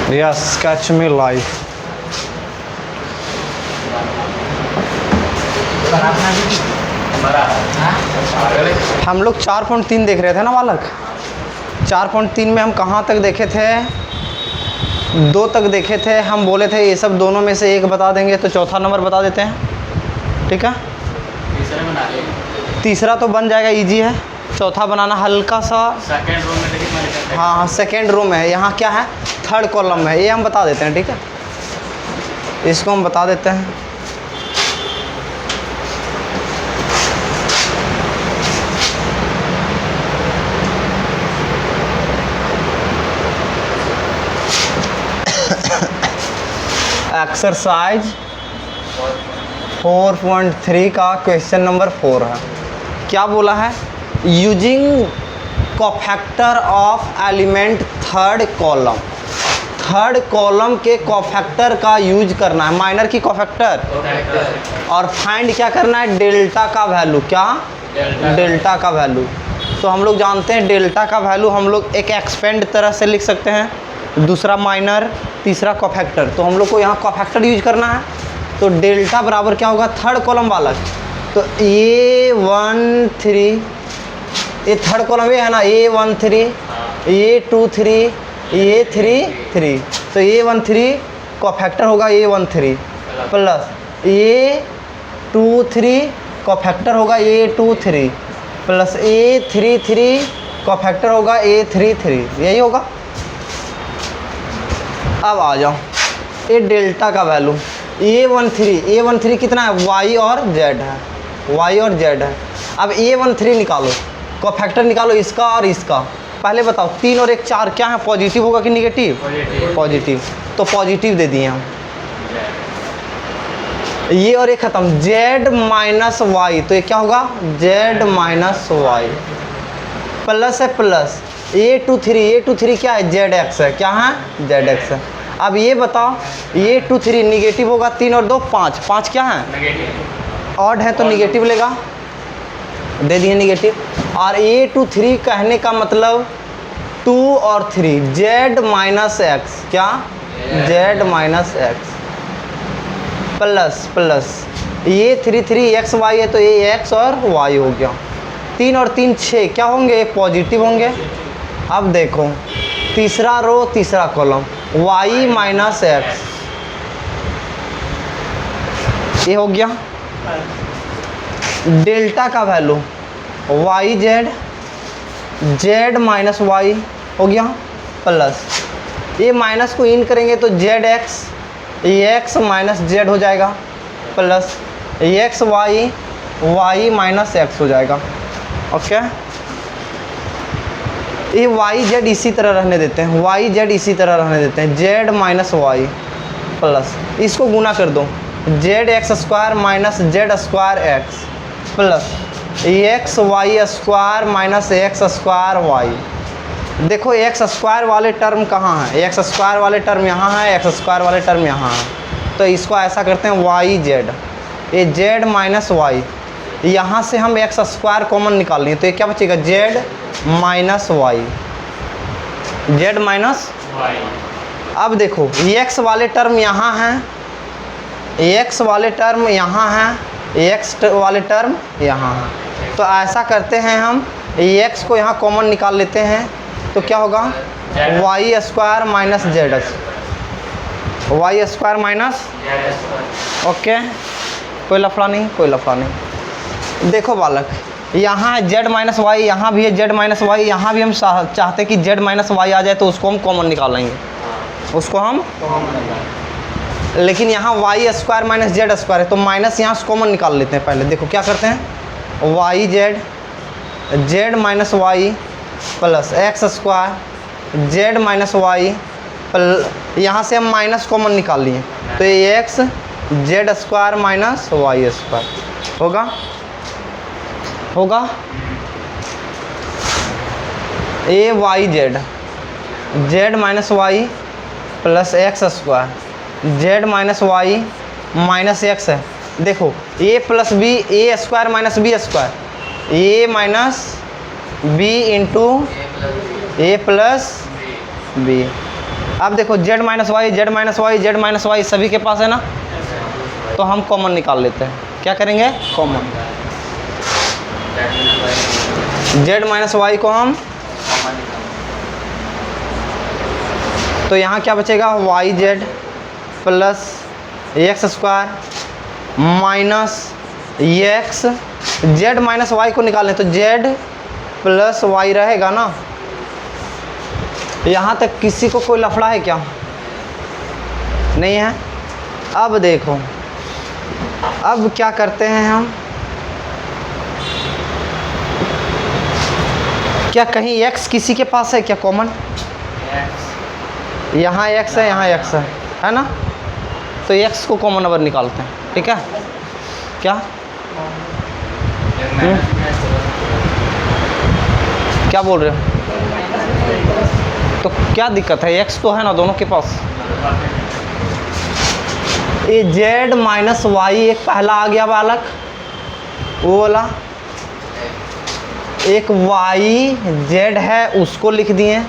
Yes, catch me live. हम लोग 4.3 देख रहे थे ना बालक। 4.3 में हम कहाँ तक देखे थे? 2 तक देखे थे। हम बोले थे ये सब दोनों में से एक बता देंगे, तो चौथा नंबर बता देते हैं। ठीक है, तीसरा तो बन जाएगा, इजी है। चौथा बनाना हल्का सा सेकंड रो में देखिए। हाँ, सेकेंड रो में है। यहाँ क्या है? थर्ड कॉलम में है। ये हम बता देते हैं। ठीक है, इसको हम बता देते हैं। एक्सरसाइज 4.3 का क्वेश्चन नंबर 4 है। क्या बोला है? Using cofactor of element third column. Third column के कोफैक्टर का यूज करना है, माइनर की कोफैक्टर, और फाइंड क्या करना है? डेल्टा का वैल्यू। क्या? डेल्टा का वैल्यू। तो हम लोग जानते हैं डेल्टा का वैल्यू हम लोग एक एक्सपेंड तरह से लिख सकते हैं, दूसरा माइनर, तीसरा कोफैक्टर। तो हम लोग को यहाँ कोफैक्टर यूज करना है। तो डेल्टा बराबर क्या होगा? थर्ड कॉलम वाला। तो A13, ये थर्ड कॉलम ये है ना, A13, A23, A33। तो A13 कोफैक्टर होगा A13 प्लस A23 कोफैक्टर होगा A23 प्लस A33 कोफैक्टर होगा A33। यही होगा। अब आ जाओ, ये डेल्टा का वैल्यू A13 कितना है? Y और Z है, Y और Z है। अब A13 निकालो, कोफैक्टर निकालो इसका और इसका। पहले बताओ 3 और 1 4 क्या है? पॉजिटिव होगा कि निगेटिव? पॉजिटिव। तो पॉजिटिव दे दिए हम। ये और ये खत्म, Z माइनस वाई। तो ये क्या होगा? Z माइनस वाई प्लस है प्लस A23 क्या है? ZX है। क्या है? ZX है। अब ये बताओ, A23 निगेटिव होगा, 3 और 2 5, 5 क्या है? ऑड है तो निगेटिव लेगा, दे दिए निगेटिव। और A23 कहने का मतलब 2 और 3, Z माइनस एक्स। क्या? Z minus x plus plus A33 XY है, तो ये X और Y हो गया। 3 और 3 6 क्या होंगे? पॉजिटिव होंगे। अब देखो तीसरा रो तीसरा कॉलम, Y माइनस एक्स, ये हो गया। डेल्टा का वैल्यू Z माइनस वाई हो गया प्लस, ये माइनस को इन करेंगे तो ZX, X माइनस Z हो जाएगा प्लस Y माइनस एक्स हो जाएगा। ओके, ये YZ इसी तरह रहने देते हैं, YZ इसी तरह रहने देते हैं। Z माइनस वाई प्लस, इसको गुना कर दो, ZX² minus Z² X plus XY² minus X² Y। देखो X² वाले टर्म कहाँ है? X² वाले टर्म यहाँ है, X² वाले टर्म यहाँ है। तो इसको ऐसा करते हैं YZ, ये Z माइनस वाई, यहाँ से हम X² कॉमन निकाल लेंगे। तो ये क्या बचेगा? Z minus Y, Z minus Y. अब देखो X वाले टर्म यहाँ हैं, X वाले टर्म यहाँ हैं, X वाले टर्म यहाँ हैं। तो ऐसा करते हैं हम, X को यहाँ कॉमन निकाल लेते हैं। तो क्या होगा? Y² minus ZX, Y² minus. Okay, कोई लफड़ा नहीं, कोई लफड़ा नहीं। देखो बालक, यहाँ है Z माइनस वाई, यहाँ भी है Z माइनस वाई, यहाँ भी हम चाहते कि Z माइनस वाई आ जाए, तो उसको हम कॉमन निकालेंगे, उसको हम। लेकिन यहाँ Y² माइनस Z² है, तो माइनस यहाँ से कॉमन निकाल लेते हैं। पहले देखो क्या करते हैं, YZ, Z minus Y plus X² Z minus Y, यहाँ से हम माइनस कॉमन निकाल लिए, तो ये X Z² माइनस Y² होगा। YZ Z minus Y plus X² Z minus Y minus X है। देखो A plus B, A² minus B², A minus B into A plus B. अब देखो Z minus Y, Z minus Y, Z minus Y सभी के पास है ना, तो हम कॉमन निकाल लेते हैं। क्या करेंगे? कॉमन। जेड माइनस वाई को हम, तो यहाँ क्या बचेगा? Y Z plus X square minus X, Z minus Y को निकालें तो जेड प्लस वाई रहेगा ना। यहाँ तक किसी को कोई लफड़ा है क्या? नहीं है। अब देखो, अब क्या करते हैं हम, क्या कहीं x किसी के पास है क्या कॉमन? यहाँ x है, यहाँ x है ना, तो x को कॉमन नंबर निकालते हैं। ठीक है, क्या क्या बोल रहे हो? तो क्या दिक्कत है? x तो है ना दोनों के पास। ये z माइनस वाई एक पहला आ गया बालक, वो वाला एक वाई जेड है उसको लिख दिए,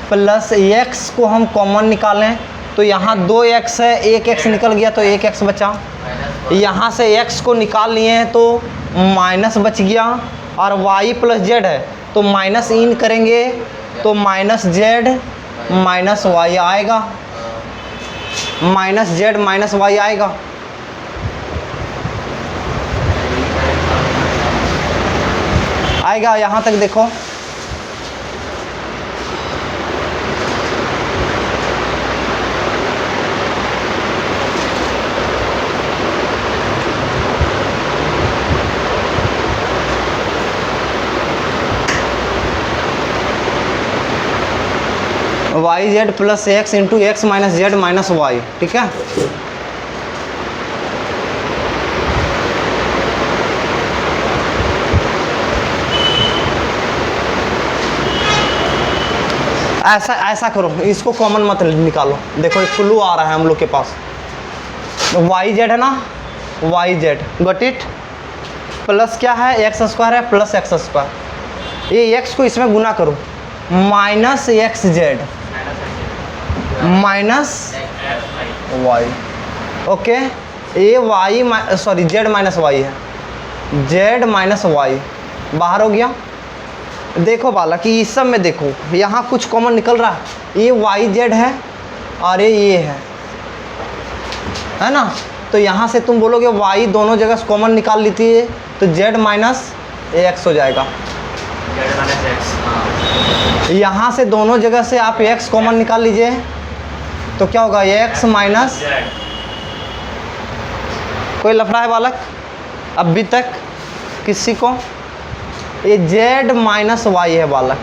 प्लस x को हम कॉमन निकालें तो यहाँ 2x है, एक x निकल गया तो एक x बचा। यहाँ से x को निकाल लिए हैं तो माइनस बच गया, और y प्लस जेड है तो माइनस इन करेंगे तो माइनस जेड माइनस वाई आएगा, माइनस जेड माइनस वाई आएगा। आएगा यहाँ तक देखो। Y Z plus X into X minus Z minus Y. ठीक है, ऐसा ऐसा करो, इसको कॉमन मत निकालो। देखो एक क्लू आ रहा है हम लोग के पास, वाई जेड है ना, Y Z got it, plus क्या है? एक्स स्क्वायर है प्लस एक्स स्क्वायर, ये एक्स को इसमें गुना करो, minus X Z minus Y. Okay, ये Y sorry Z minus Y है, जेड माइनस वाई बाहर हो गया। देखो बालक कि इस सब में देखो यहाँ कुछ कॉमन निकल रहा है, ये वाई जेड है और ये है ना, तो यहाँ से तुम बोलोगे वाई दोनों जगह से कॉमन निकाल लेती है तो जेड माइनस एक्स हो जाएगा। यहाँ से दोनों जगह से आप x कॉमन निकाल लीजिए तो क्या होगा? x माइनस, कोई लफड़ा है बालक अभी तक किसी को? ये z माइनस वाई है बालक।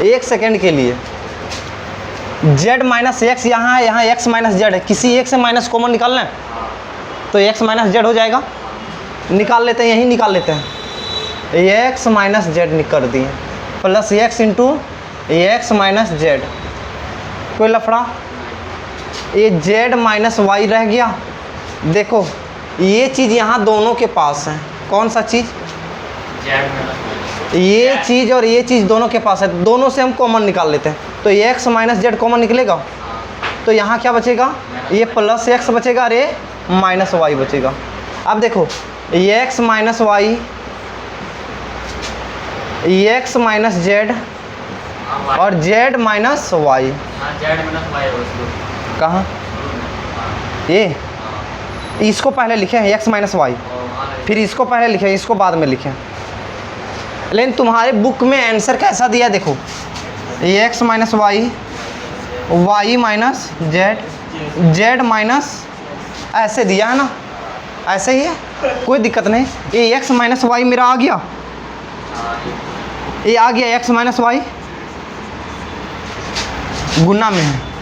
एक सेकेंड के लिए z माइनस एक्स यहाँ है, यहाँ x माइनस जेड है, किसी एक से माइनस कॉमन निकालना है तो x माइनस जेड हो जाएगा। निकाल लेते हैं, यही निकाल लेते हैं, x माइनस जेड कर दिए plus x into X minus Z. कोई लफड़ा? ये z माइनस वाई रह गया। देखो ये चीज़ यहाँ दोनों के पास है, कौन सा चीज़? ये चीज़ और ये चीज़ दोनों के पास है, दोनों से हम कॉमन निकाल लेते हैं तो ये x माइनस जेड कॉमन निकलेगा तो यहाँ क्या बचेगा? ये प्लस x बचेगा और ये माइनस वाई बचेगा। अब देखो ये x minus Y, X minus Z और जेड माइनस वाई। कहाँ? ये इसको पहले लिखे हैं एक्स माइनस वाई, फिर इसको पहले लिखे, इसको बाद में लिखे। लेकिन तुम्हारे बुक में आंसर कैसा दिया देखो, ये x minus Y, Y minus Z, Z minus, ऐसे दिया है ना, ऐसे ही है, कोई दिक्कत नहीं। ये एक्स माइनस वाई मेरा आ गया, ये आ गया एक्स माइनस वाई गुना में है।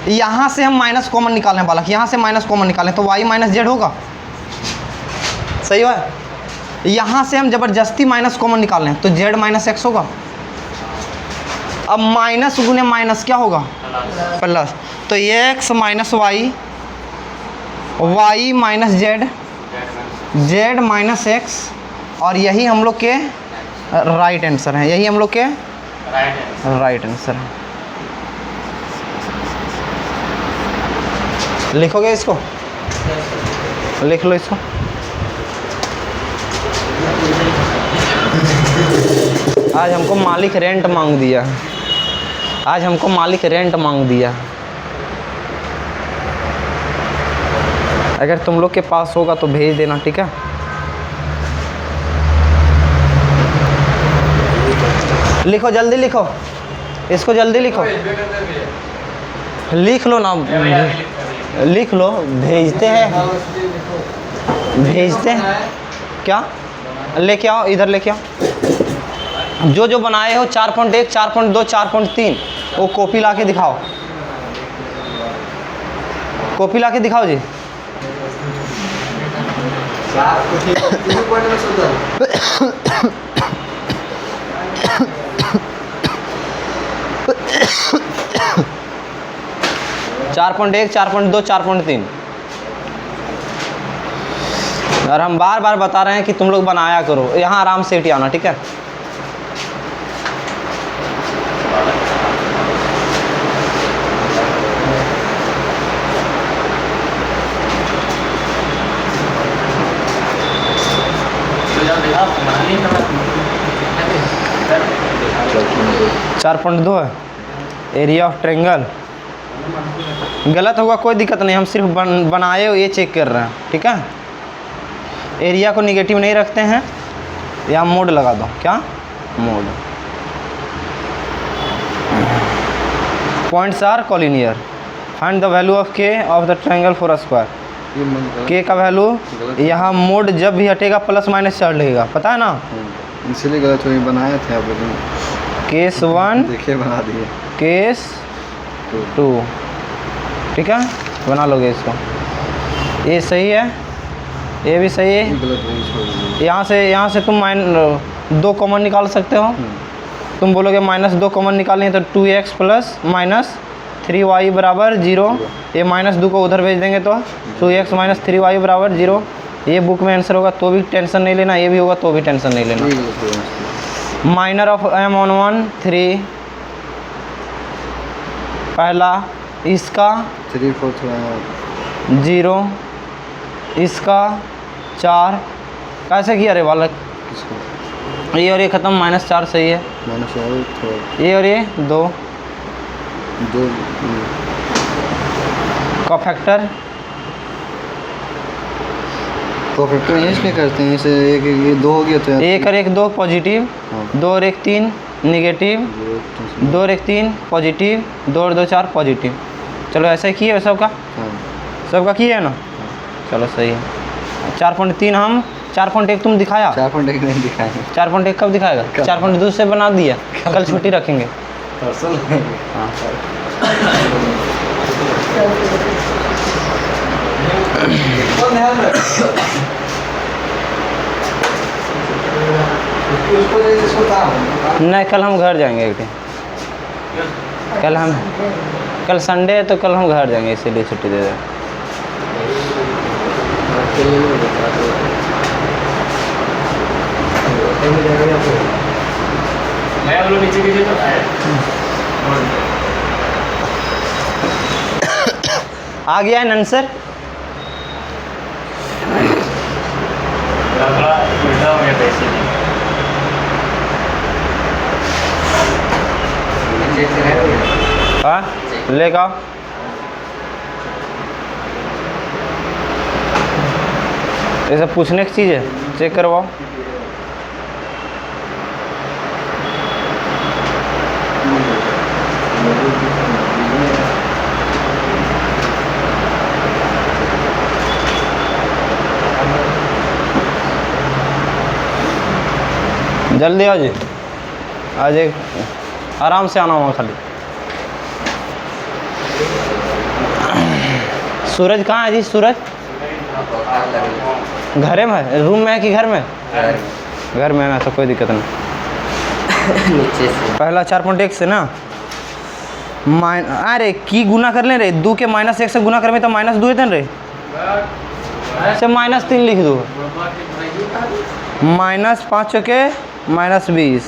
यहाँ से हम माइनस कॉमन निकालने वाला, यहाँ से माइनस कॉमन निकालें तो वाई माइनस जेड होगा, सही है। यहाँ से हम ज़बरदस्ती माइनस कॉमन निकालें तो जेड माइनस एक्स होगा। अब माइनस गुने माइनस क्या होगा? प्लस, तो ये x minus Y, Y minus Z, Z minus x, और यही हम लोग के राइट आंसर है, यही हम लोग के राइट है। राइट आंसर है। लिखोगे इसको, लिख लो इसको। आज हमको मालिक रेंट मांग दिया, आज हमको मालिक रेंट मांग दिया। अगर तुम लोग के पास होगा तो भेज देना, ठीक है। लिखो, जल्दी लिखो, इसको जल्दी लिखो, लिख लो ना, लिख लो, भेजते हैं, भेजते हैं क्या, लेके आओ, इधर लेके आओ। जो जो बनाए हो 4.1, 4.2, 4.3 वो कॉपी ला के दिखाओ, कॉपी ला के दिखाओ जी। चार पॉइंट 1, 4.2, 4.3। और हम बार बार बता रहे हैं कि तुम लोग बनाया करो, यहाँ आराम से आना, ठीक है। चार 4.2 है एरिया ऑफ ट्रायंगल। गलत होगा कोई दिक्कत नहीं, हम सिर्फ बनाए हो ये चेक कर रहे हैं, ठीक है। एरिया को निगेटिव नहीं रखते हैं, या मोड लगा दो, क्या mod. Points are collinear, find the value of K of the triangle for a square. K का वैल्यू यहाँ मोड जब भी हटेगा प्लस माइनस चार्ट लगेगा, पता है ना, इसलिए गलत हुई, बनाए थे आप लोग। केस 1 देखिए बना दिए, केस 2, ठीक है, बना लोगे इसको। ये सही है, ये भी सही है। गलत हुई, छोड़ दीजिए। यहाँ से तुम 2 कॉमन निकाल सकते हो। तुम बोलोगे -2 कॉमन निकालनी है तो 2x प्लस माइनस 3y बराबर 0। ये -2 को उधर भेज देंगे तो 2x माइनस 3y बराबर 0। ये बुक में आंसर होगा तो भी टेंशन नहीं लेना, ये भी होगा तो भी टेंशन नहीं लेना। माइनर ऑफ m on 1 3, पहला इसका 3 4 0, इसका 4। कैसे किया रे बालक, किसको ये और ये ख़त्म, -4 सही है। माइनस और ये और ये 2 2 का फैक्टर, परफेक्ट नहीं इसमें करते हैं, इसे एक ये 2 हो गया तो 1 और 1 2 पॉजिटिव, हाँ। 2 और 1 3 निगेटिव, 2 और 1 3 पॉजिटिव, 2 और 2 4 पॉजिटिव। चलो ऐसा ही किया है सबका, हाँ। सबका किया है ना, चलो सही है। 4.3 हम 4.1 तुम दिखाया, 4.1 नहीं दिखाएंगे, 4.1 कब दिखाएगा, 4.2 से बना दिया, कल छुट्टी रखेंगे। हाँ नहीं, कल हम घर जाएंगे एक दिन, कल संडे है तो कल हम घर जाएंगे, इसीलिए छुट्टी दे दें। मैं बोलो नीचे कीजिए तो आ गया है आंसर। थोड़ा उल्टा हो गया था इसीलिए। हाँ लेगा आओ। ये सब पूछने की चीज़ है, चेक करवाओ। जल्दी आओ जी, आज एक आराम से आना हुआ खाली। सूरज कहाँ है जी, सूरज घर में है, रूम में है कि घर में? घर में है ना, तो कोई दिक्कत नहीं। नीचे से पहला 4.1 से ना अरे की गुना कर ले रे, 2 के -1 से गुना कर में तो -2 है रे, से -3 लिख दो। -5 के माइनस 20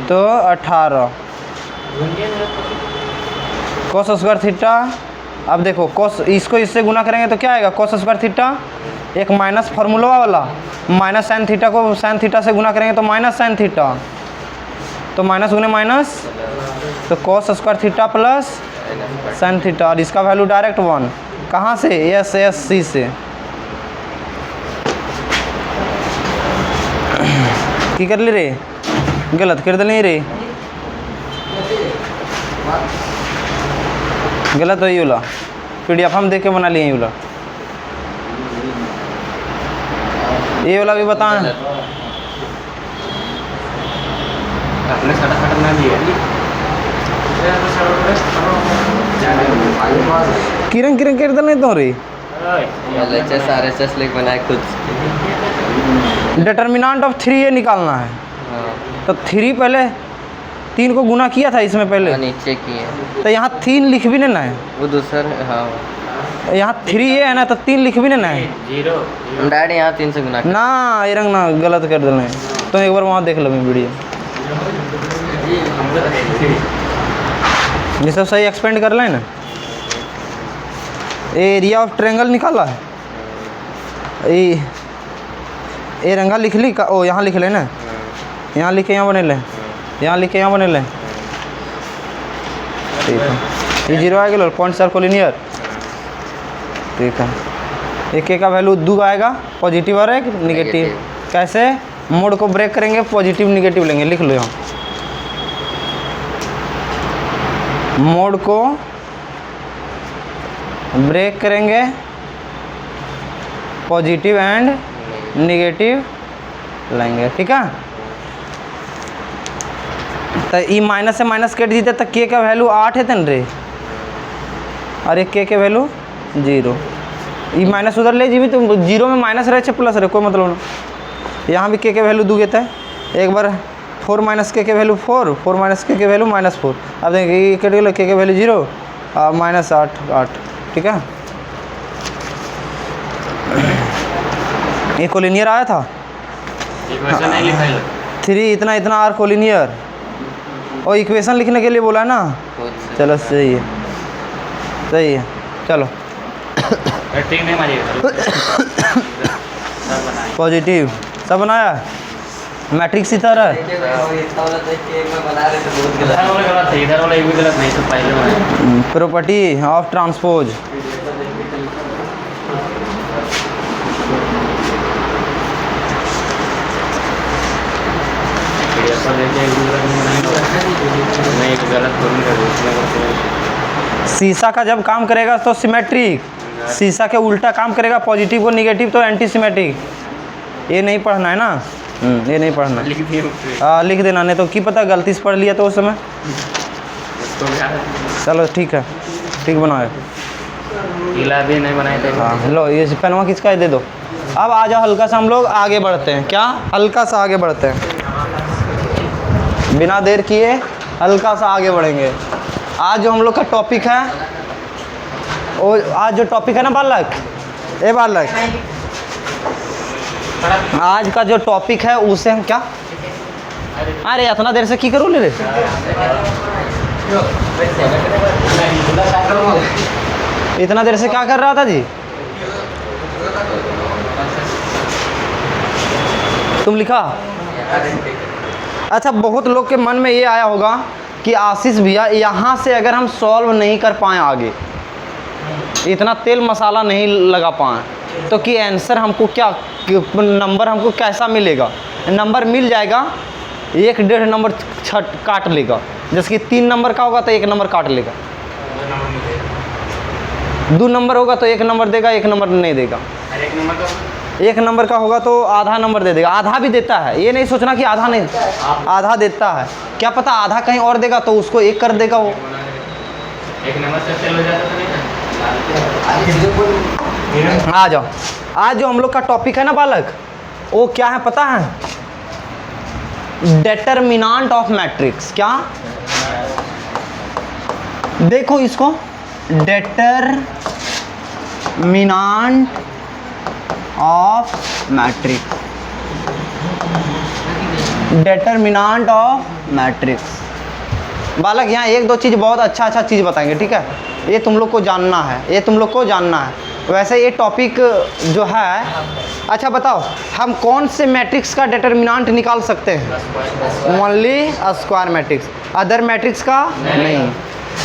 तो 18 कोस स्क्वायर थीटा। अब देखो कोस, इसको इससे गुना करेंगे तो क्या आएगा, कोस स्क्वायर थीटा एक माइनस फार्मूला वाला, माइनस साइन थीटा को साइन थीटा से गुना करेंगे तो माइनस साइन थीटा, तो माइनस गुने माइनस, तो cos square theta plus sine theta, और इसका वैल्यू डायरेक्ट 1 कहाँ से, एस एस सी से। की कर ली रे, गलत कर दिली रे, गलत वही वाला PDF हम देख के बना लिए, ये वाला भी बता। आपने फटाफट बना दिया किरण किरण कर दिले तो रे, LHS RHS लिख बनाए खुद। डिटर्मिनेंट ऑफ 3 ये निकालना है, हाँ तो 3 पहले 3 को गुना किया था इसमें पहले, नीचे किए तो यहाँ 3 लिख भी नहीं है, वो दूसरा। हाँ यहाँ 3 ये है ना, तो 3 लिख भी नहीं है जीरो डैडी यहाँ 3 से गुना ना, ये रंग ना गलत कर दिले। तो एक बार वहाँ देख लो मैं वीडियो, ये सब सही एक्सपेंड कर लें ना। एरिया ऑफ ट्रायंगल निकाला है, ए रंगा लिख ली का, ओ यहाँ लिख ले ना, यहाँ लिखे यहाँ बने ले, यहाँ लिखे यहाँ बने ले, ठीक है। ये 0 आ गया, पॉइंट्स आर कोलिनियर, ठीक है। एक का वैल्यू 2 आएगा, पॉजिटिव और एक निगेटिव। कैसे, मोड को ब्रेक करेंगे, पॉजिटिव निगेटिव लेंगे, लिख लो यहाँ, मोड को ब्रेक करेंगे, पॉजिटिव एंड निगेटिव लेंगे, ठीक है। तो ई माइनस से माइनस कट जीते तो के का वैल्यू 8 है तन रे, और एक के वैल्यू 0, ई माइनस उधर ले जीवी तो 0 में माइनस रहे प्लस रहे, कोई मतलब नहीं। यहाँ भी के वैल्यू 2 देता है, एक बार 4 माइनस के वैल्यू 4, 4 माइनस के वैल्यू -4। अब देखिए कट गया, के वैल्यू 0 -8, ठीक है। ये कोलिनियर आया था, इक्वेशन नहीं लिखा है 3 इतना इतना आर कोलिनियर, और इक्वेशन लिखने के लिए बोला ना, चलो सही है, सही है, चलो ठीक नहीं मारिएगा पॉजिटिव सब बनाया, मैट्रिक्स इधर है, इधर वाला गलत है, इधर वाला ये भी गलत नहीं, तो पहले वाला प्रॉपर्टी ऑफ ट्रांसपोज। नहीं गलत करूँगा शीशा का जब काम करेगा तो सिमेट्रिक, शीशा के उल्टा काम करेगा, पॉजिटिव को निगेटिव तो एंटी सिमेट्रिक। ये नहीं पढ़ना है ना, ये नहीं पढ़ना, लिख देना, नहीं तो की पता गलती से पढ़ लिया तो उस समय। चलो ठीक है, ठीक बनाओ, गीला भी नहीं बनाए थे। हाँ लो, ये पेनवा किसका है दे दो। अब आ जाओ, हल्का सा हम लोग आगे बढ़ते हैं, क्या हल्का सा आगे बढ़ते हैं, बिना देर किए हल्का सा आगे बढ़ेंगे। आज जो हम लोग का टॉपिक है, वो आज जो टॉपिक है ना बालक, ए बालक, आज का जो टॉपिक है उसे हम क्या, अरे इतना देर से की करूँ ले रे, इतना देर से क्या कर रहा था जी, तुम लिखा। अच्छा, बहुत लोग के मन में ये आया होगा कि आशीष भैया यहाँ से अगर हम सॉल्व नहीं कर पाएँ आगे, इतना तेल मसाला नहीं लगा पाएँ, तो कि आंसर हमको क्या, नंबर हमको कैसा मिलेगा। नंबर मिल जाएगा, 1-1.5 नंबर छट काट लेगा, जैसे कि 3 नंबर का होगा तो 1 नंबर काट लेगा, 2 नंबर होगा तो 1 नंबर देगा, 1 नंबर नहीं देगा। 1 नंबर का होगा तो आधा नंबर दे देगा, आधा भी देता है, ये नहीं सोचना कि आधा नहीं, आधा देता है, क्या पता आधा कहीं और देगा तो उसको 1 कर देगा वो। 1 नंबर से फेल हो जाता तो नहीं। आ जाओ, आज जो हम लोग का टॉपिक है ना बालक, वो क्या है पता है, डिटर्मिनेंट ऑफ मैट्रिक्स। क्या, देखो इसको, determinant of matrix. Determinant of matrix. बालक यहाँ एक दो चीज़ बहुत अच्छा चीज़ बताएंगे, ठीक है, ये तुम लोग को जानना है, ये तुम लोग को जानना है। वैसे ये टॉपिक जो है, अच्छा बताओ हम कौन से मैट्रिक्स का डिटर्मिनेंट निकाल सकते हैं? Only square matrix, other matrix का नहीं।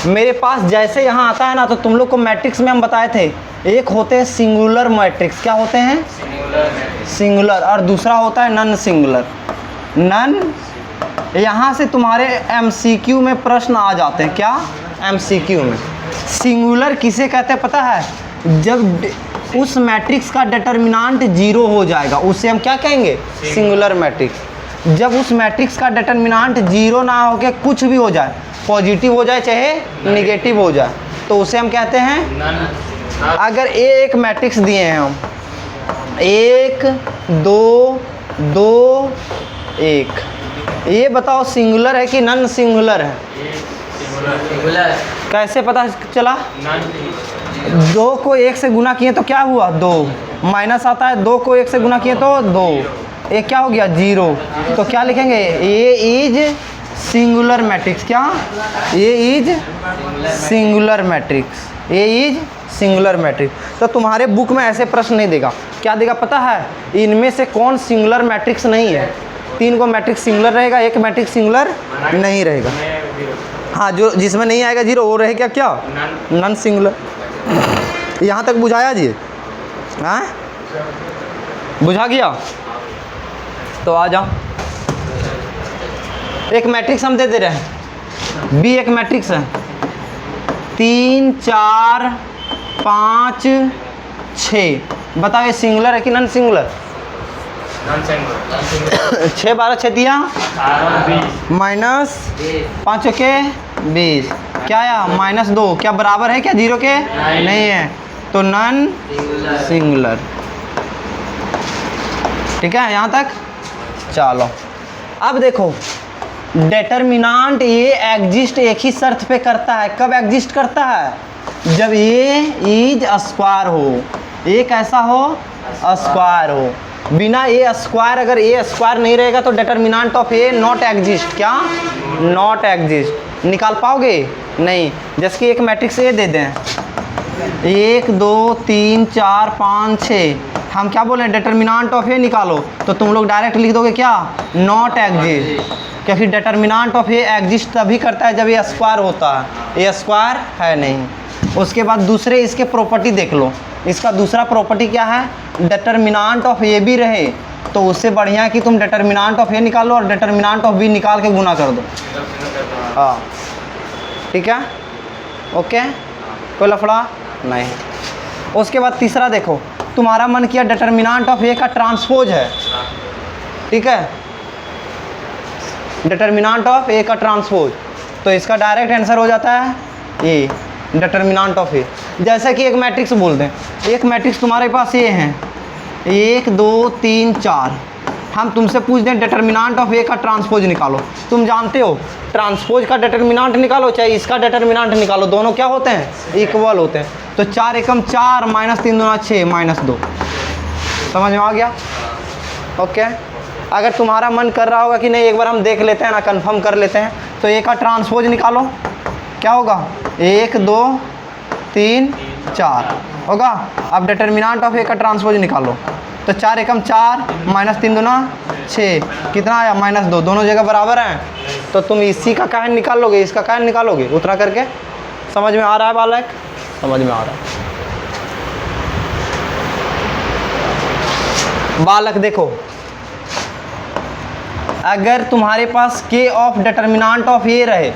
मेरे पास जैसे यहाँ आता है ना, तो तुम लोग को मैट्रिक्स में हम बताए थे, एक होते हैं सिंगुलर मैट्रिक्स। क्या होते हैं? सिंगुलर। और दूसरा होता है नन सिंगुलर। नन, यहाँ से तुम्हारे एमसीक्यू में प्रश्न आ जाते हैं। क्या? एमसीक्यू में। सिंगुलर किसे कहते हैं पता है? जब उस मैट्रिक्स का डिटर्मिनेंट जीरो हो जाएगा, उसे हम क्या कहेंगे? Singular matrix. जब उस मैट्रिक्स का डिटर्मिनेंट जीरो ना होकर कुछ भी हो जाए, पॉजिटिव हो जाए चाहे निगेटिव हो जाए, तो उसे हम कहते हैं, अगर एक मैट्रिक्स दिए हैं हम, 1 2 2 1, ये बताओ सिंगुलर है कि नन सिंगुलर है? सिंगुलर। कैसे पता चला? 2 को 1 से गुना किए तो क्या हुआ? 2 माइनस आता है, 2 को 1 से गुना किए तो 2, ये क्या हो गया? 0। तो क्या लिखेंगे? ये इज सिंगुलर मैट्रिक्स। क्या? ये इज सिंगुलर मैट्रिक्स, ये इज सिंगुलर मैट्रिक्स। तो तुम्हारे बुक में ऐसे प्रश्न नहीं देगा। क्या देगा पता है? इनमें से कौन सिंगुलर मैट्रिक्स नहीं है? 3 को मैट्रिक्स सिंगुलर रहेगा, एक मैट्रिक्स सिंगुलर नहीं रहेगा। हाँ, जो जिसमें नहीं आएगा 0 वो रहेगा क्या? Non singular. यहाँ तक बुझाया जी? हाँ, बुझा गया? तो आ जाओ, एक मैट्रिक्स हम दे रहे हैं, बी एक मैट्रिक्स है, 3 4 5 6। बताओ ये सिंगुलर है कि नन सिंगुलर? 6 12 6 दिया, माइनस 5 के 20, क्या आया? -2। क्या बराबर है क्या 0 के? नहीं है, तो नन सिंगुलर। ठीक है यहाँ तक? चलो अब देखो, डिटर्मिनेंट ये एग्जिस्ट एक ही शर्त पे करता है। कब एग्जिस्ट करता है? जब ये इज स्क्वायर हो, ये कैसा हो? स्क्वायर हो। बिना ए स्क्वायर, अगर ए स्क्वायर नहीं रहेगा तो determinant of A not exist. क्या? Not exist. निकाल पाओगे? नहीं। जैसे कि एक मैट्रिक्स ए दे दें, 1 2 3 4 5 6, हम क्या बोले? डिटर्मिनेंट ऑफ ए निकालो, तो तुम लोग डायरेक्ट लिख दोगे क्या? Not exist. क्योंकि डिटर्मिनेंट ऑफ ए एग्जिस्ट तभी करता है जब ये स्क्वायर होता है, ये स्क्वायर है नहीं। उसके बाद दूसरे इसके प्रॉपर्टी देख लो। इसका दूसरा प्रॉपर्टी क्या है? डिटर्मिनेंट ऑफ ए भी रहे तो उससे बढ़िया है कि तुम डिटर्मिनेंट ऑफ ए निकालो और डिटर्मिनेंट ऑफ बी निकाल के गुना कर दो। हाँ ठीक है, ओके, कोई लफड़ा नहीं। उसके बाद तीसरा देखो, तुम्हारा मन किया डिटर्मिनेंट ऑफ ए का ट्रांसपोज है, ठीक है, डिटर्मिनेंट ऑफ ए का ट्रांसपोज, तो इसका डायरेक्ट आंसर हो जाता है ए, डिटर्मिनेंट ऑफ ए। जैसा कि एक मैट्रिक्स बोल दें, एक मैट्रिक्स तुम्हारे पास ये है 1 2 3 4, हम तुमसे पूछ दें डिटर्मिनेंट ऑफ ए का ट्रांसपोज निकालो। तुम जानते हो ट्रांसपोज का डिटर्मिनेंट निकालो चाहे इसका डिटर्मिनेंट निकालो, दोनों क्या होते हैं? इक्वल होते हैं। तो 4 एकम 4 -3 दूना 6 -2। समझ में आ गया? ओके। अगर तुम्हारा मन कर रहा होगा कि नहीं एक बार हम देख लेते हैं ना, कंफर्म कर लेते हैं, तो ए का ट्रांसपोज निकालो। क्या होगा? 1 2 3 4 होगा। अब डिटर्मिनेंट ऑफ ए का ट्रांसपोज निकालो, तो 4 एकम 4 -3 दूना 6, कितना आया? -2। दोनों जगह बराबर हैं, तो तुम इसी का कायन निकाल लोगे, इसका कायन निकालोगे, उतना करके। समझ में आ रहा है बालक? समझ में आ रहा है। बालक देखो, अगर तुम्हारे पास के ऑफ डिटर्मिनेंट ऑफ ए रहे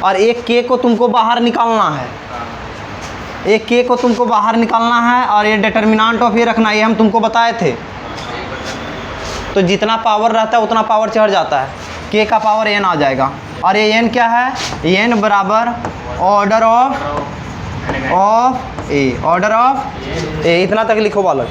और एक के को तुमको बाहर निकालना है, एक के को तुमको बाहर निकालना है और ये डिटर्मिनेंट ऑफ ए रखना है, ये हम तुमको बताए थे। तो जितना पावर रहता है उतना पावर चढ़ जाता है, के का पावर n आ जाएगा। और ये n क्या है? n बराबर order of A, order of A. इतना तक लिखो बालक।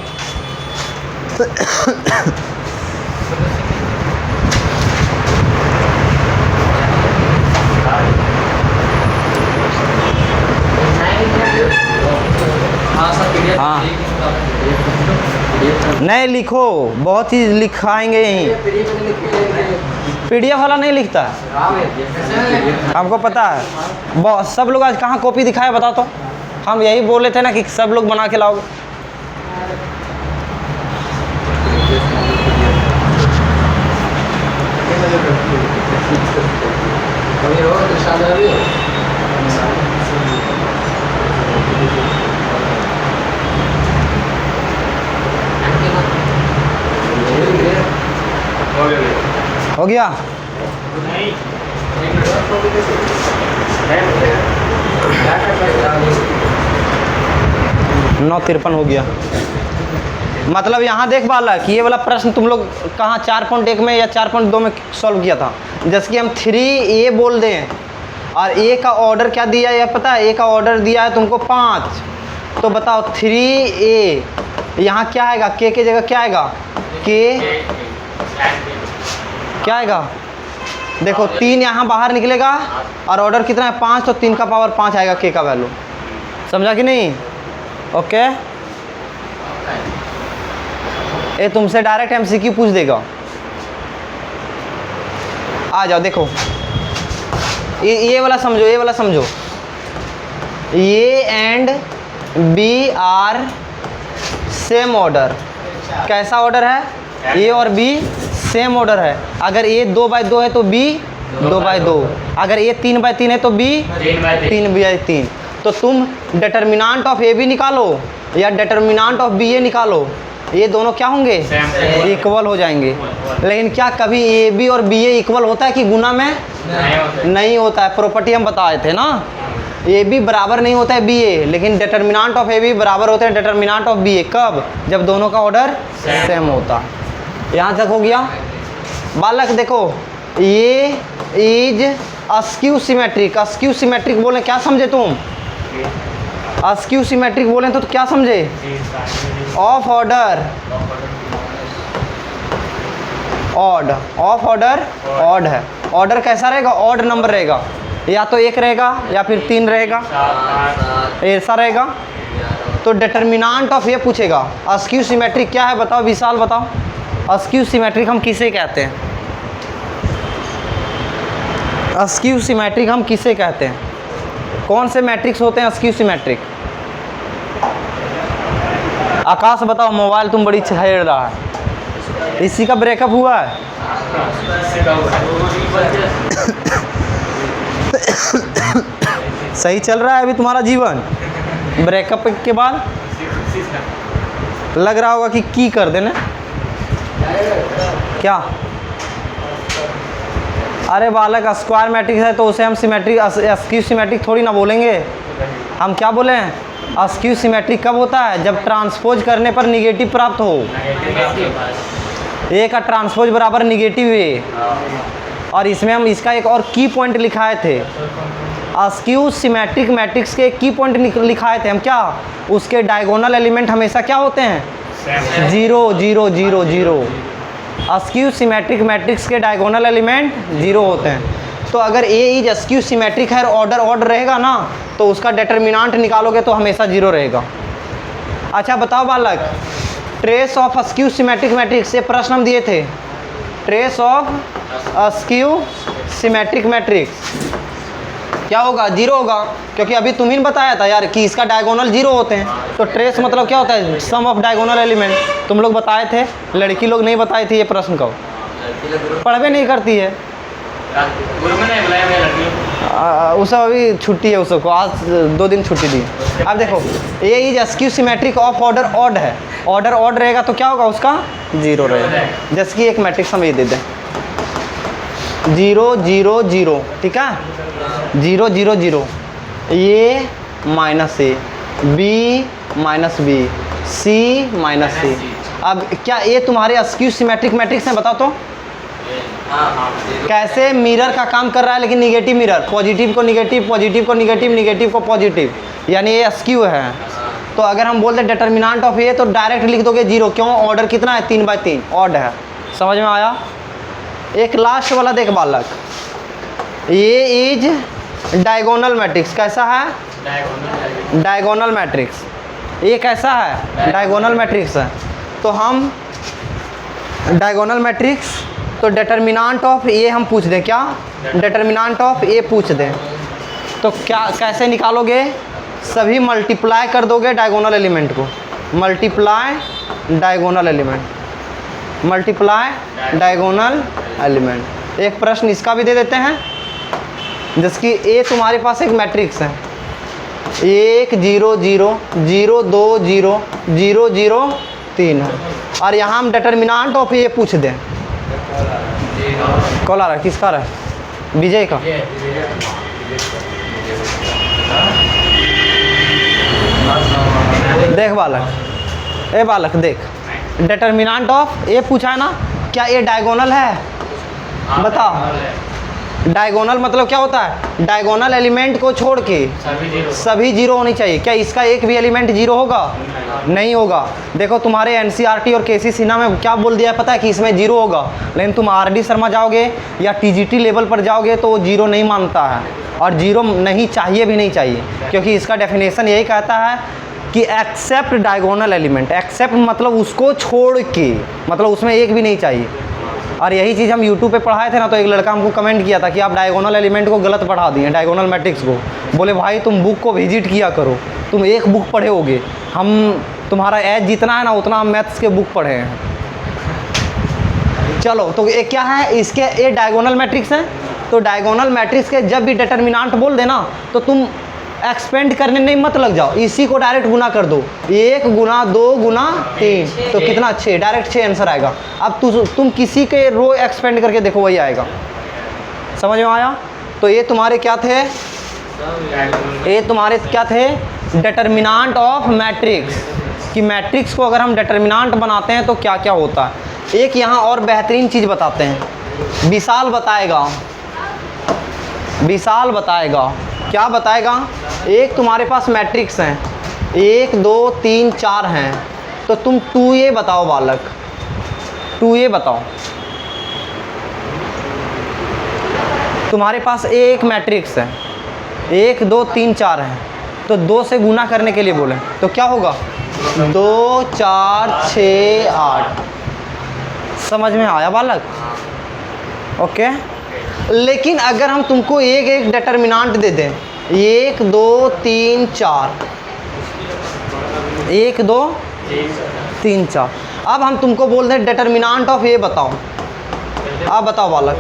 हाँ नहीं लिखो, बहुत चीज़ लिखाएंगे यहीं। PDF वाला नहीं लिखता है, हमको पता है। बहुत सब लोग आज कहाँ कॉपी दिखाए बताओ तो। हम यही बोले थे ना कि सब लोग बना के लाओगे। हो गया? 9:53 हो गया। मतलब यहाँ देख वाला कि ये वाला प्रश्न तुम लोग कहाँ 4.1 में या 4.2 में सॉल्व किया था। जैसे कि हम 3A बोल दें और A का ऑर्डर क्या दिया है पता है? A का ऑर्डर दिया है तुमको 5, तो बताओ 3A यहाँ क्या आएगा? K की जगह क्या आएगा? K क्या आएगा? देखो 3 यहाँ बाहर निकलेगा और ऑर्डर कितना है 5, तो 3 का पावर 5 आएगा K का वैल्यू। समझा कि नहीं? ओके, ये तुमसे डायरेक्ट MCQ पूछ देगा। आ जाओ देखो, ये वाला समझो, ये वाला समझो। ये and B are same order. कैसा ऑर्डर है? A और B सेम ऑर्डर है। अगर A 2/2 है तो B 2/2, अगर A 3/3 है तो B 3/3। तो तुम डिटर्मिनेंट ऑफ AB निकालो या डिटर्मिनेंट ऑफ BA निकालो, ये दोनों क्या होंगे? इक्वल हो जाएंगे। लेकिन क्या कभी AB और BA इक्वल होता है कि गुना में? नहीं होता है। प्रॉपर्टी हम बताए थे ना, AB बराबर नहीं होता है BA, लेकिन डिटर्मिनेंट ऑफ AB बराबर होते हैं डिटर्मिनेंट ऑफ BA। कब? जब दोनों का ऑर्डर सेम होता है। यहाँ तक हो गया बालक। देखो ये is a skew symmetric. Askew symmetric बोले क्या समझे तुम? अस्क्यू सिमेट्रिक बोले तो क्या समझे? Of order odd, of order odd है। ऑर्डर कैसा रहेगा? ऑड नंबर रहेगा, या तो 1 रहेगा या फिर 3 रहेगा, ऐसा रहेगा। तो डिटर्मिनेंट ऑफ ये पूछेगा। अस्क्यू सिमेट्रिक क्या है बताओ विशाल, बताओ। अस्क्यू सिमेट्रिक हम किसे कहते हैं? अस्क्यू सिमेट्रिक हम किसे कहते हैं? कौन से मैट्रिक्स होते हैं अस्क्यू सिमेट्रिक? आकाश बताओ, मोबाइल तुम बड़ी छेड़ रहा है। इसी का ब्रेकअप हुआ है? सही चल रहा है अभी तुम्हारा जीवन? ब्रेकअप के बाद लग रहा होगा कि की कर देना क्या? अरे बालक, स्क्वायर मैट्रिक्स है तो उसे हम सिमेट्रिक अस्क्यू सिमेट्रिक थोड़ी ना बोलेंगे। हम क्या बोले? अस्क्यू सिमेट्रिक कब होता है? जब ट्रांसपोज करने पर निगेटिव प्राप्त हो। ए का ट्रांसपोज बराबर निगेटिव ए। और इसमें हम इसका एक और की पॉइंट लिखाए थे। अस्क्यू सिमेट्रिक मैट्रिक्स के की पॉइंट लिखाए थे हम। क्या? उसके डायगोनल एलिमेंट हमेशा क्या होते हैं? 0 0 0 0। अस्क्यू सिमेट्रिक मैट्रिक्स के डायगोनल एलिमेंट 0 होते हैं। तो अगर ए इज अस्क्यू सिमेट्रिक है और ऑर्डर ऑड रहेगा ना, तो उसका डिटर्मिनेंट निकालोगे तो हमेशा 0 रहेगा। अच्छा बताओ बालक, trace of askew symmetric matrix, ये प्रश्न हम दिए थे। Trace of askew symmetric matrix क्या होगा? 0 होगा, क्योंकि अभी तुम ही बताया था यार कि इसका डायगोनल 0 होते हैं। तो ट्रेस मतलब क्या होता है? सम ऑफ डायगोनल एलिमेंट। तुम लोग बताए थे, लड़की लोग नहीं बताए थे ये प्रश्न को, पढ़वे नहीं करती है। उसको अभी छुट्टी है, उसको आज 2 दिन छुट्टी दी। अब देखो A is a skew symmetric of order odd है। ऑर्डर ऑड रहेगा तो क्या होगा? उसका 0 रहेगा। जैसे कि एक मैट्रिक्स हम ये दे दें 0 0 0, ठीक है? 0 0 0, ए माइनस ए, बी माइनस बी, सी माइनस सी। अब क्या ये तुम्हारे अस्क्यू सिमेट्रिक मैट्रिक्स हैं? बताओ तो कैसे मिरर का काम कर रहा है, लेकिन निगेटिव मिरर। पॉजिटिव को निगेटिव, पॉजिटिव को निगेटिव, निगेटिव को पॉजिटिव, यानी ये अस्क्यू है। तो अगर हम बोलते डिटर्मिनेंट ऑफ ए तो डायरेक्ट लिख दोगे 0। क्यों? ऑर्डर कितना है? 3/3 ऑड है। समझ में आया? एक लास्ट वाला देख बालक, ये इज डायगोनल मैट्रिक्स। कैसा है? Diagonal matrix. ये कैसा है? डायगोनल मैट्रिक्स है। तो हम डायगोनल मैट्रिक्स, तो डिटर्मिनेंट ऑफ ए हम पूछ दें, क्या डिटर्मिनेंट ऑफ ए पूछ दें, तो क्या कैसे निकालोगे? सभी मल्टीप्लाई कर दोगे डायगोनल एलिमेंट को, multiply diagonal element, multiply diagonal element. एक प्रश्न इसका भी दे देते हैं, जिसकी ए तुम्हारे पास एक मैट्रिक्स है 1 0 0 0 2 0 0 0 3 है, और यहाँ हम डिटर्मिनेंट ऑफ ए पूछ दें। कॉल आ रहा है, किसका आ रहा है? विजय का। देख बालक, ए बालक देख, डिटर्मिनेंट ऑफ ए पूछा है ना, क्या ए डायगोनल है? बताओ। डायगोनल मतलब क्या होता है? डायगोनल एलिमेंट को छोड़ के सभी जीरो होनी चाहिए। क्या इसका एक भी एलिमेंट जीरो होगा? नहीं होगा। देखो तुम्हारे एनसीईआरटी और केसी सिन्हा में क्या बोल दिया है पता है कि इसमें जीरो होगा, लेकिन तुम आरडी शर्मा जाओगे या टीजीटी लेवल पर जाओगे तो वो जीरो नहीं मानता है, और जीरो नहीं चाहिए भी नहीं चाहिए, क्योंकि इसका डेफिनेशन यही कहता है कि एक्सेप्ट डायगोनल एलिमेंट। एक्सेप्ट मतलब उसको छोड़ के, मतलब उसमें एक भी नहीं चाहिए। और यही चीज़ हम यूट्यूब पे पढ़ाए थे ना, तो एक लड़का हमको कमेंट किया था कि आप डायगोनल एलिमेंट को गलत पढ़ा दिए, डायगोनल मैट्रिक्स को। बोले भाई तुम बुक को विजिट किया करो, तुम एक बुक पढ़े होगे, हम तुम्हारा एज जितना है ना उतना हम मैथ्स के बुक पढ़े हैं। चलो तो ये क्या है, इसके ये डायगोनल मैट्रिक्स है। तो डायगोनल मैट्रिक्स के जब भी डिटर्मिनेंट बोल देना तो तुम एक्सपेंड करने नहीं मत लग जाओ, इसी को डायरेक्ट गुना कर दो। 1 गुना 2 गुना 3 तो कितना? 6, डायरेक्ट 6 आंसर आएगा। अब तुम किसी के रो एक्सपेंड करके देखो, वही आएगा। समझ में आया? तो ये तुम्हारे क्या थे? ये तुम्हारे क्या थे? डिटर्मिनेंट ऑफ मैट्रिक्स, कि मैट्रिक्स को अगर हम डिटर्मिनेंट बनाते हैं तो क्या क्या होता है। एक यहाँ और बेहतरीन चीज़ बताते हैं, विशाल बताएगा। विशाल बताएगा क्या बताएगा? एक तुम्हारे पास मैट्रिक्स हैं 1 2 3 4 हैं, तो तुम 2a बताओ बालक, 2a बताओ। तुम्हारे पास एक मैट्रिक्स है 1 2 3 4 है, तो 2 से गुना करने के लिए बोले तो क्या होगा? 2 4 6 8। समझ में आया बालक? ओके। लेकिन अगर हम तुमको एक एक डिटर्मिनेंट दे दें 1 2 3 4 1 2 3 4, अब हम तुमको बोल दें डिटर्मिनेंट ऑफ ए बताओ, आप बताओ बालक।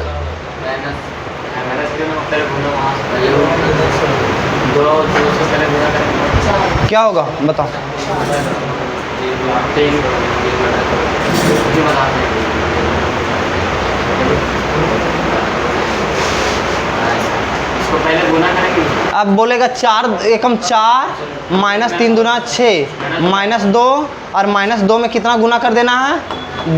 क्या होगा बताओ? पहले गुना करेंगे। अब बोलेगा 4 एकम 4 माइनस 3 दूना 6 माइनस 2, और माइनस 2 में कितना गुना कर देना है?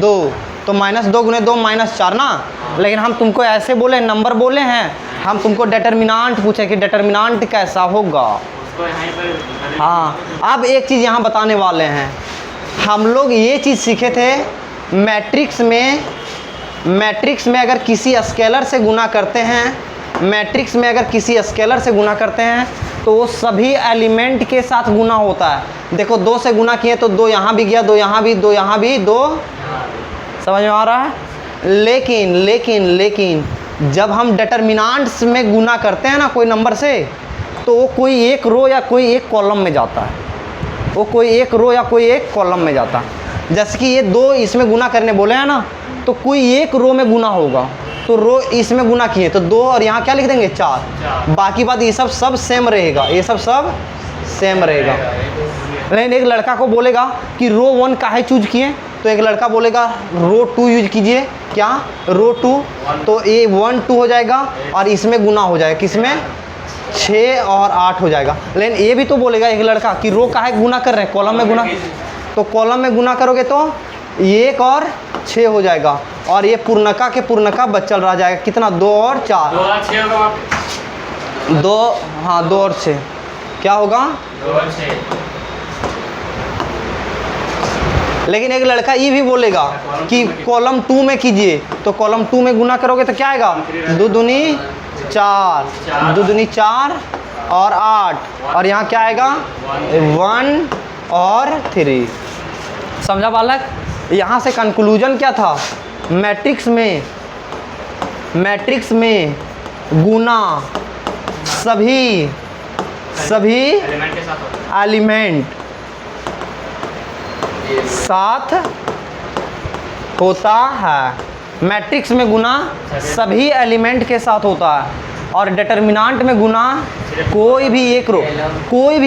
2। तो माइनस 2 गुने 2 माइनस 4 ना। लेकिन हम तुमको ऐसे बोले, नंबर बोले हैं, हम तुमको डिटर्मिनेंट पूछे कि डिटर्मिनेंट कैसा होगा। हाँ, अब एक चीज़ यहाँ बताने वाले हैं। हम लोग ये चीज़ सीखे थे मैट्रिक्स में अगर किसी स्केलर से गुना करते हैं, मैट्रिक्स में अगर किसी स्केलर से गुना करते हैं तो वो सभी एलिमेंट के साथ गुना होता है। देखो 2 से गुना किए तो 2 यहाँ भी गया, 2 यहाँ भी, 2 यहाँ भी, 2। समझ में आ रहा है? लेकिन जब हम डिटर्मिनेंट्स में गुना करते हैं ना कोई नंबर से, तो वो कोई एक रो या कोई एक कॉलम में जाता है, वो कोई एक रो या कोई एक कॉलम में जाता है। जैसे कि ये 2 इसमें गुना करने बोले हैं ना, तो कोई एक रो में गुना होगा, तो रो इसमें गुना किए तो 2, और यहाँ क्या लिख देंगे? 4। बाकी बात ये सब सेम रहेगा, ये सब सेम रहेगा। लेकिन एक लड़का को बोलेगा कि रो 1 काहे चूज किए, तो एक लड़का बोलेगा रो 2 यूज कीजिए। क्या? रो 2, तो ये 1 2 हो जाएगा और इसमें गुना हो जाएगा, किसमें? 6 और 8 हो जाएगा। लेकिन ये भी तो बोलेगा एक लड़का कि रो काहे गुना कर रहे हैं, कॉलम में गुना, तो कॉलम में गुना करोगे तो 1 और 6 हो जाएगा, और ये पूर्णका के पूर्णका बचल रह जाएगा, कितना? 2 और 4, 2 और 6 होगा। 2, हाँ 2 और 6 क्या होगा? 2 और 6। लेकिन एक लड़का ये भी बोलेगा कि कॉलम 2 में कीजिए, तो कॉलम 2 में गुना करोगे तो क्या आएगा? 2 दूनी 4, 2 दूनी 4 और 8, और यहाँ क्या आएगा? 1 और 3। समझा बालक? यहाँ से कंक्लूजन क्या था, मैट्रिक्स में गुना सभी एलिमेंट के साथ होता है। एलिमेंट साथ होता है। मैट्रिक्स में गुना सभी एलिमेंट के साथ होता है, और डिटर्मिनेंट में गुना कोई भी एक रो, कोई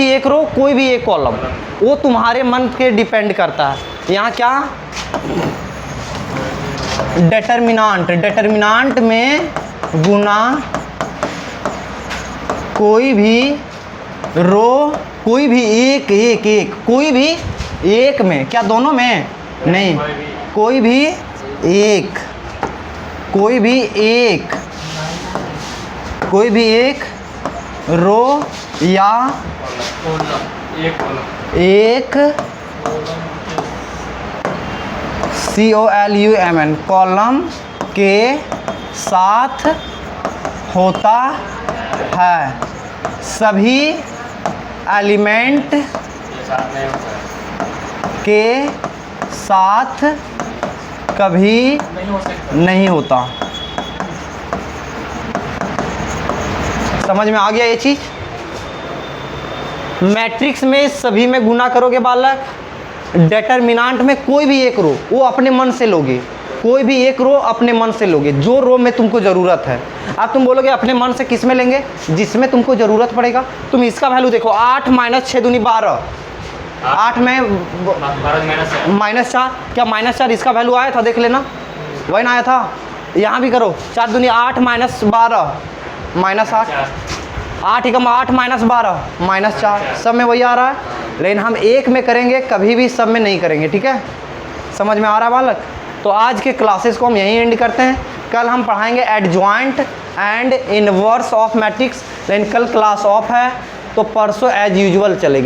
भी एक कॉलम, वो तुम्हारे मन के डिपेंड करता है। यहाँ क्या डिटर्मिनेंट में गुना कोई भी रो, कोई भी एक कोई भी एक में, क्या दोनों में नहीं, कोई भी एक रो या एक COLUMN कॉलम के साथ होता है। सभी एलिमेंट के साथ कभी नहीं होता। समझ में आ गया ये चीज़? मैट्रिक्स में सभी में गुना करोगे बालक, डिटर्मिनेंट में कोई भी एक रो, वो अपने मन से लोगे, कोई भी एक रो अपने मन से लोगे, जो रो में तुमको ज़रूरत है। अब तुम बोलोगे अपने मन से किस में लेंगे, जिसमें तुमको ज़रूरत पड़ेगा। तुम इसका वैल्यू देखो, 8 - 6 दूनी 12, 8 में -4, क्या -4 इसका वैल्यू आया था, देख लेना, वही ना आया था। यहाँ भी करो, 4 दूनी 8 - 12 -8, 8 एकम 8 - 12 -4, सब में वही आ रहा है। लेकिन हम एक में करेंगे, कभी भी सब में नहीं करेंगे, ठीक है? समझ में आ रहा है बालक? तो आज के क्लासेस को हम यहीं एंड करते हैं। कल हम पढ़ाएंगे adjoint and inverse of matrix. लेकिन कल क्लास ऑफ है, तो परसों एज यूजुअल चलेगी।